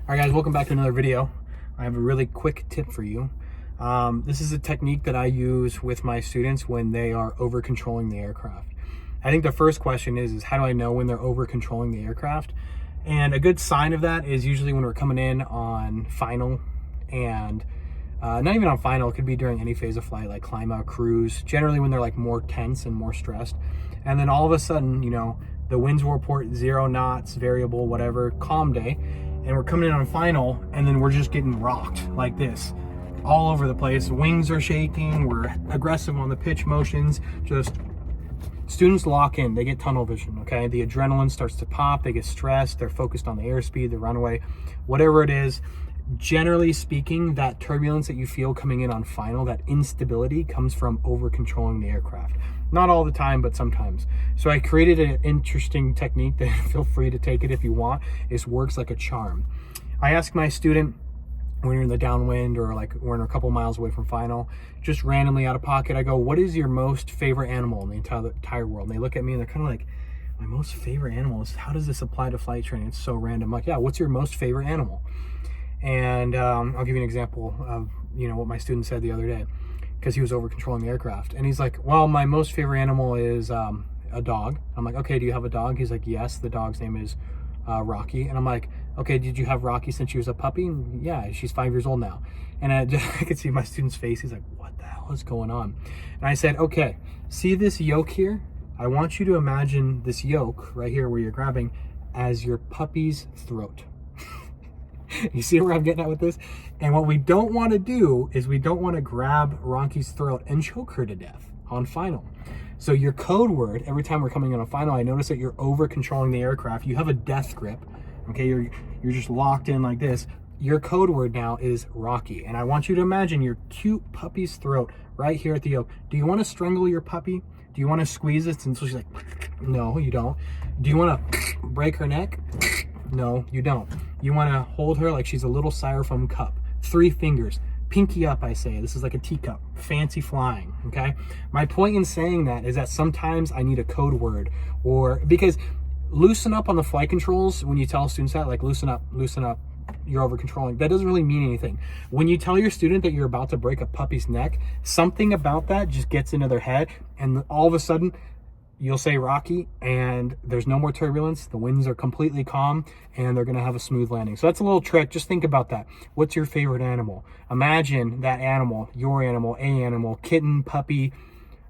All right, guys, welcome back to another video. I have a really quick tip for you. This is a technique that I use with my students when they are over controlling the aircraft. I think the first question is how do I know when they're over controlling the aircraft? And a good sign of that is usually when we're coming in on final, and not even on final, it could be during any phase of flight, like climb out, cruise, generally when they're like more tense and more stressed. And then all of a sudden, you know, the winds will report 0 knots, variable, whatever, calm day. And we're coming in on final, and then we're just getting rocked like this all over the place. Wings are shaking, we're aggressive on the pitch motions. Just students lock in, they get tunnel vision, okay? The adrenaline starts to pop, they get stressed, they're focused on the airspeed, the runway, whatever it is. Generally speaking, that turbulence that you feel coming in on final, that instability, comes from over controlling the aircraft. Not all the time, but sometimes. So I created an interesting technique that feel free to take it if you want. It works like a charm. I ask my student, when you're in the downwind or like we're a couple miles away from final, just randomly out of pocket, I go, what is your most favorite animal in the entire world? And they look at me and they're kind of like, my most favorite animal is, how does this apply to flight training? It's so random. I'm like, yeah, what's your most favorite animal? And I'll give you an example of, you know, what my student said the other day, because he was over controlling the aircraft. And he's like, well, my most favorite animal is a dog. I'm like, okay, do you have a dog? He's like, yes, the dog's name is Rocky. And I'm like, okay, did you have Rocky since she was a puppy? And yeah, she's 5 years old now. And I could see my student's face. He's like, what the hell is going on? And I said, okay, see this yoke here? I want you to imagine this yoke right here where you're grabbing as your puppy's throat. You see where I'm getting at with this? And what we don't want to do is we don't want to grab Rocky's throat and choke her to death on final. So your code word, every time we're coming on a final, I notice that you're over controlling the aircraft. You have a death grip, okay? You're just locked in like this. Your code word now is Rocky. And I want you to imagine your cute puppy's throat right here at the yoke. Do you want to strangle your puppy? Do you want to squeeze it until she's like, no, you don't. Do you want to break her neck? No, you don't. You want to hold her like she's a little styrofoam cup. 3 fingers. Pinky up, I say. This is like a teacup. Fancy flying, okay? My point in saying that is that sometimes I need a code word, or because loosen up on the flight controls, when you tell students that, like loosen up, you're over controlling, that doesn't really mean anything. When you tell your student that you're about to break a puppy's neck, something about that just gets into their head, and all of a sudden, you'll say Rocky, and there's no more turbulence. The winds are completely calm, and they're going to have a smooth landing. So that's a little trick. Just think about that. What's your favorite animal? Imagine that animal, your animal, a animal, kitten, puppy,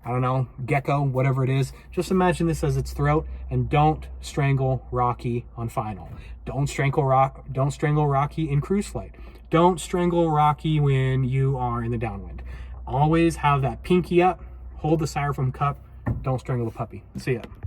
I don't know, gecko, whatever it is. Just imagine this as its throat, and don't strangle Rocky on final. Don't strangle Rocky in cruise flight. Don't strangle Rocky when you are in the downwind. Always have that pinky up, hold the styrofoam cup. Don't strangle the puppy. See ya.